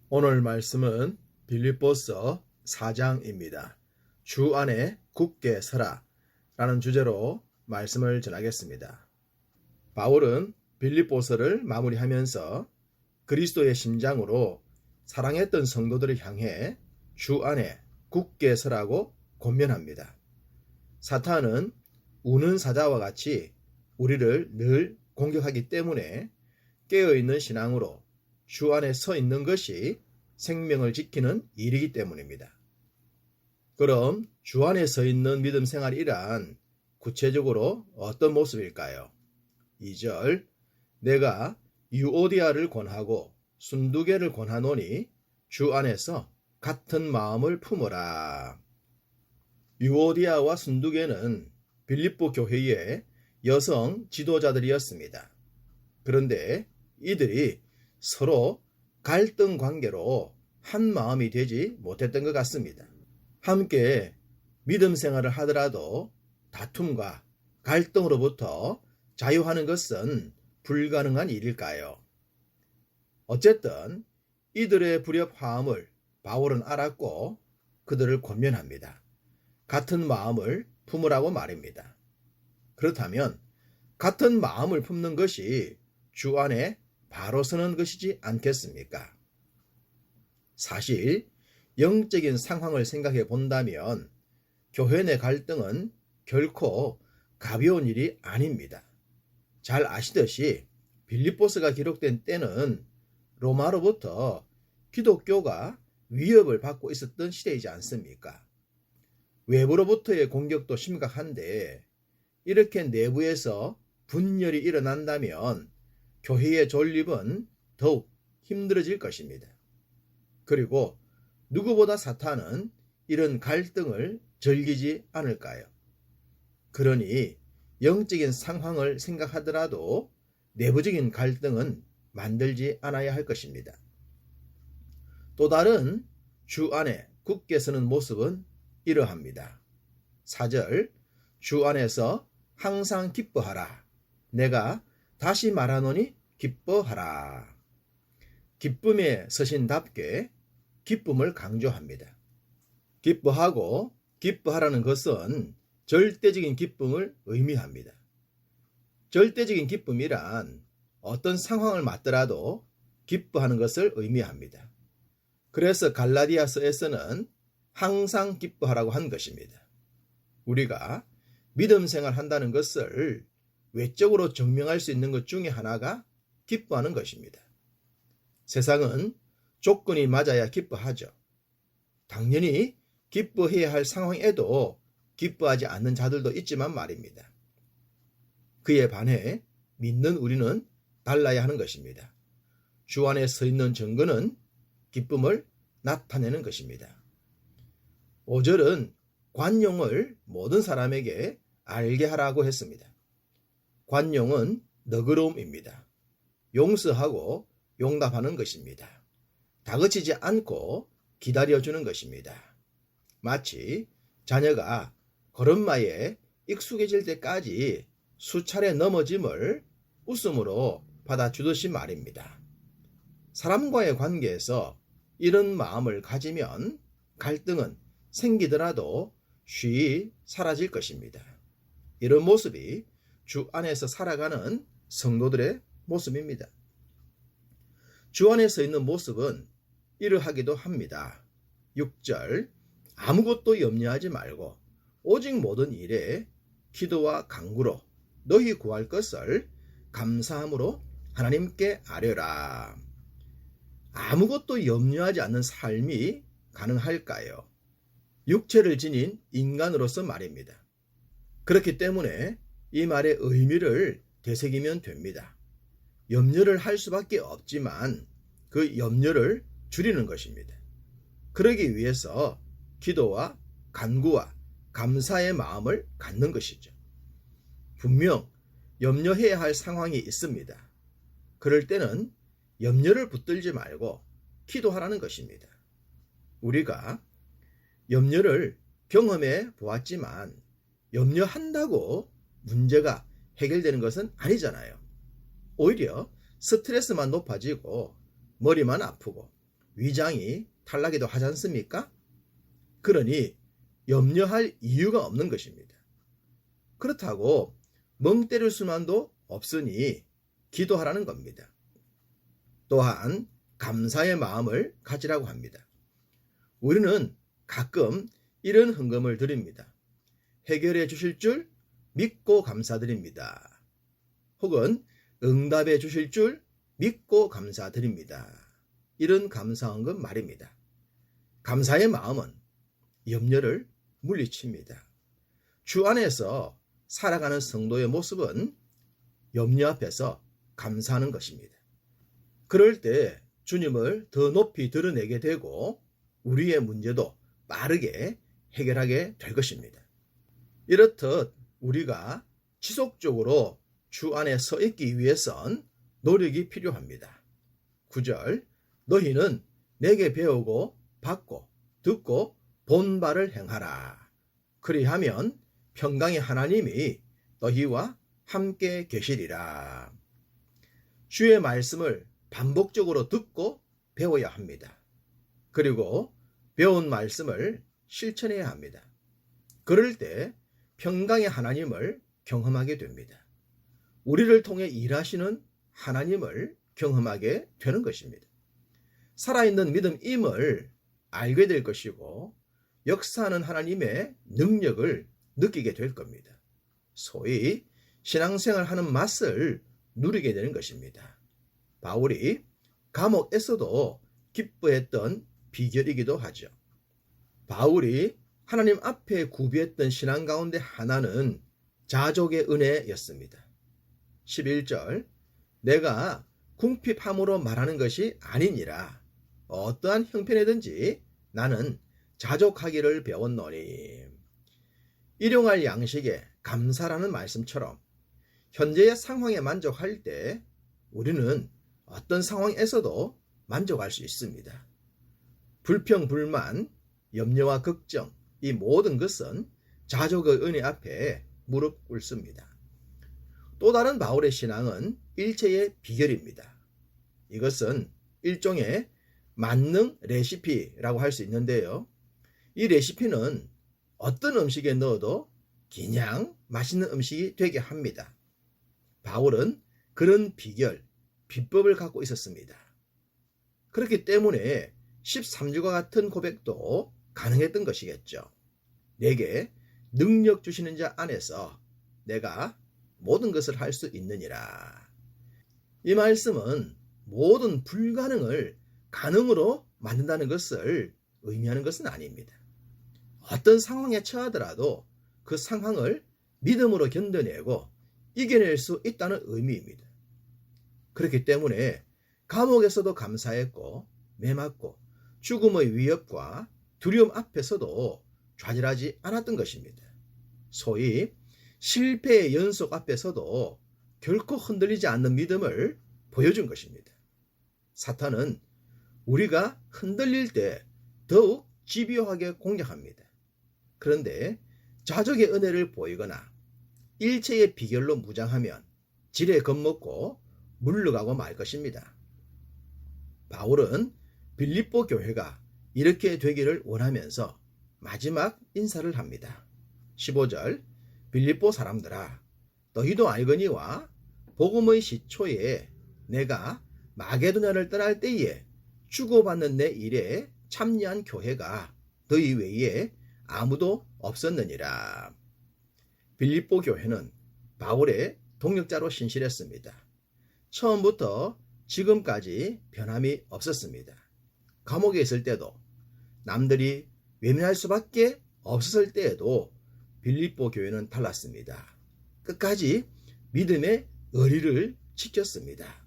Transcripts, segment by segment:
오늘 말씀은 빌립보서 4장입니다. 주 안에 굳게 서라 라는 주제로 말씀을 전하겠습니다. 바울은 빌립보서를 마무리하면서 그리스도의 심장으로 사랑했던 성도들을 향해 주 안에 굳게 서라고 권면합니다. 사탄은 우는 사자와 같이 우리를 늘 공격하기 때문에 깨어있는 신앙으로 주 안에 서 있는 것이 생명을 지키는 일이기 때문입니다. 그럼 주 안에 서 있는 믿음 생활이란 구체적으로 어떤 모습일까요? 2절, 내가 유오디아를 권하고 순두개를 권하노니 주 안에서 같은 마음을 품으라. 유오디아와 순두개는 빌립보 교회의 여성 지도자들이었습니다. 그런데 이들이 서로 갈등 관계로 한 마음이 되지 못했던 것 같습니다. 함께 믿음 생활을 하더라도 다툼과 갈등으로부터 자유하는 것은 불가능한 일일까요? 어쨌든 이들의 불협화음을 바울은 알았고 그들을 권면합니다. 같은 마음을 품으라고 말입니다. 그렇다면 같은 마음을 품는 것이 주 안에 바로 서는 것이지 않겠습니까? 사실 영적인 상황을 생각해 본다면 교회 내 갈등은 결코 가벼운 일이 아닙니다. 잘 아시듯이 빌립보서가 기록된 때는 로마로부터 기독교가 위협을 받고 있었던 시대이지 않습니까? 외부로부터의 공격도 심각한데 이렇게 내부에서 분열이 일어난다면 교회의 존립은 더욱 힘들어질 것입니다. 그리고 누구보다 사탄은 이런 갈등을 즐기지 않을까요? 그러니 영적인 상황을 생각하더라도 내부적인 갈등은 만들지 않아야 할 것입니다. 또 다른 주 안에 굳게 서는 모습은 이러합니다. 4절, 주 안에서 항상 기뻐하라. 내가 다시 말하노니 기뻐하라. 기쁨에 서신답게 기쁨을 강조합니다. 기뻐하고 기뻐하라는 것은 절대적인 기쁨을 의미합니다. 절대적인 기쁨이란 어떤 상황을 맞더라도 기뻐하는 것을 의미합니다. 그래서 갈라디아서에서는 항상 기뻐하라고 한 것입니다. 우리가 믿음 생활한다는 것을 외적으로 증명할 수 있는 것 중에 하나가 기뻐하는 것입니다. 세상은 조건이 맞아야 기뻐하죠. 당연히 기뻐해야 할 상황에도 기뻐하지 않는 자들도 있지만 말입니다. 그에 반해 믿는 우리는 달라야 하는 것입니다. 주 안에 서 있는 증거는 기쁨을 나타내는 것입니다. 5절은 관용을 모든 사람에게 알게 하라고 했습니다. 관용은 너그러움입니다. 용서하고 용납하는 것입니다. 다그치지 않고 기다려주는 것입니다. 마치 자녀가 걸음마에 익숙해질 때까지 수차례 넘어짐을 웃음으로 받아주듯이 말입니다. 사람과의 관계에서 이런 마음을 가지면 갈등은 생기더라도 쉬이 사라질 것입니다. 이런 모습이 주 안에서 살아가는 성도들의 모습입니다. 주 안에 서 있는 모습은 이러하기도 합니다. 6절, 아무것도 염려하지 말고 오직 모든 일에 기도와 간구로 너희 구할 것을 감사함으로 하나님께 아뢰라. 아무것도 염려하지 않는 삶이 가능할까요? 육체를 지닌 인간으로서 말입니다. 그렇기 때문에 이 말의 의미를 되새기면 됩니다. 염려를 할 수밖에 없지만 그 염려를 줄이는 것입니다. 그러기 위해서 기도와 간구와 감사의 마음을 갖는 것이죠. 분명 염려해야 할 상황이 있습니다. 그럴 때는 염려를 붙들지 말고 기도하라는 것입니다. 우리가 염려를 경험해 보았지만 염려한다고 문제가 해결되는 것은 아니잖아요. 오히려 스트레스만 높아지고 머리만 아프고 위장이 탈나기도 하지 않습니까? 그러니 염려할 이유가 없는 것입니다. 그렇다고 멍 때릴 수만도 없으니 기도하라는 겁니다. 또한 감사의 마음을 가지라고 합니다. 우리는 가끔 이런 헌금을 드립니다. 해결해 주실 줄 믿고 감사드립니다. 혹은 응답해 주실 줄 믿고 감사드립니다. 이런 감사헌금 말입니다. 감사의 마음은 염려를 물리칩니다. 주 안에서 살아가는 성도의 모습은 염려 앞에서 감사하는 것입니다. 그럴 때 주님을 더 높이 드러내게 되고 우리의 문제도 빠르게 해결하게 될 것입니다. 이렇듯 우리가 지속적으로 주 안에 서 있기 위해선 노력이 필요합니다. 9절 너희는 내게 배우고 받고 듣고 본 바를 행하라. 그리하면 평강의 하나님이 너희와 함께 계시리라. 주의 말씀을 반복적으로 듣고 배워야 합니다. 그리고 배운 말씀을 실천해야 합니다. 그럴 때 평강의 하나님을 경험하게 됩니다. 우리를 통해 일하시는 하나님을 경험하게 되는 것입니다. 살아있는 믿음임을 알게 될 것이고 역사하는 하나님의 능력을 느끼게 될 겁니다. 소위 신앙생활하는 맛을 누리게 되는 것입니다. 바울이 감옥에서도 기뻐했던 비결이기도 하죠. 바울이 하나님 앞에 구비했던 신앙 가운데 하나는 자족의 은혜였습니다. 11절 내가 궁핍함으로 말하는 것이 아니니라. 어떠한 형편이든지 나는 자족하기를 배웠노니. 일용할 양식에 감사라는 말씀처럼 현재의 상황에 만족할 때 우리는 어떤 상황에서도 만족할 수 있습니다. 불평, 불만, 염려와 걱정 이 모든 것은 자족의 은혜 앞에 무릎 꿇습니다. 또 다른 바울의 신앙은 일체의 비결입니다. 이것은 일종의 만능 레시피라고 할 수 있는데요. 이 레시피는 어떤 음식에 넣어도 그냥 맛있는 음식이 되게 합니다. 바울은 그런 비결, 비법을 갖고 있었습니다. 그렇기 때문에 13주와 같은 고백도 가능했던 것이겠죠. 내게 능력 주시는 자 안에서 내가 모든 것을 할 수 있느니라. 이 말씀은 모든 불가능을 가능으로 만든다는 것을 의미하는 것은 아닙니다. 어떤 상황에 처하더라도 그 상황을 믿음으로 견뎌내고 이겨낼 수 있다는 의미입니다. 그렇기 때문에 감옥에서도 감사했고 매맞고 죽음의 위협과 두려움 앞에서도 좌절하지 않았던 것입니다. 소위 실패의 연속 앞에서도 결코 흔들리지 않는 믿음을 보여준 것입니다. 사탄은 우리가 흔들릴 때 더욱 집요하게 공격합니다. 그런데 자족의 은혜를 보이거나 일체의 비결로 무장하면 지레 겁먹고 물러가고 말 것입니다. 바울은 빌립보 교회가 이렇게 되기를 원하면서 마지막 인사를 합니다. 15절 빌립보 사람들아 너희도 알거니와 복음의 시초에 내가 마게도냐를 떠날 때에 주고받는 내 일에 참여한 교회가 너희 외에 아무도 없었느니라. 빌립보 교회는 바울의 동역자로 신실했습니다. 처음부터 지금까지 변함이 없었습니다. 감옥에 있을 때도 남들이 외면할 수밖에 없었을 때에도 빌립보 교회는 달랐습니다. 끝까지 믿음의 의리를 지켰습니다.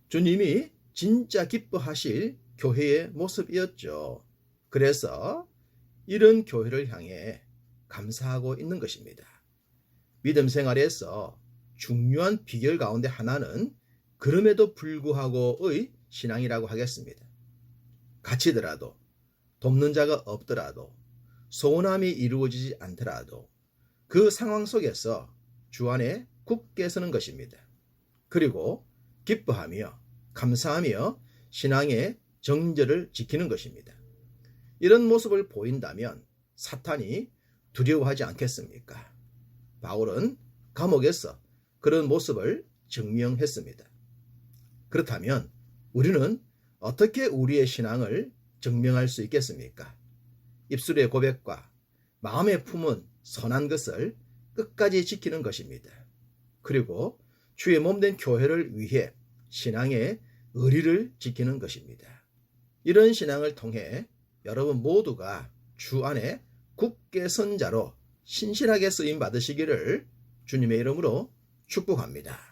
주님이 진짜 기뻐하실 교회의 모습이었죠. 그래서 이런 교회를 향해 감사하고 있는 것입니다. 믿음 생활에서 중요한 비결 가운데 하나는 그럼에도 불구하고의 신앙이라고 하겠습니다. 갇히더라도 돕는 자가 없더라도 소원함이 이루어지지 않더라도 그 상황 속에서 주 안에 굳게 서는 것입니다. 그리고 기뻐하며 감사하며 신앙의 정절을 지키는 것입니다. 이런 모습을 보인다면 사탄이 두려워하지 않겠습니까? 바울은 감옥에서 그런 모습을 증명했습니다. 그렇다면 우리는 어떻게 우리의 신앙을 증명할 수 있겠습니까? 입술의 고백과 마음에 품은 선한 것을 끝까지 지키는 것입니다. 그리고 주의 몸된 교회를 위해 신앙의 의리를 지키는 것입니다. 이런 신앙을 통해 여러분 모두가 주 안에 굳게 선 자로 신실하게 쓰임 받으시기를 주님의 이름으로 축복합니다.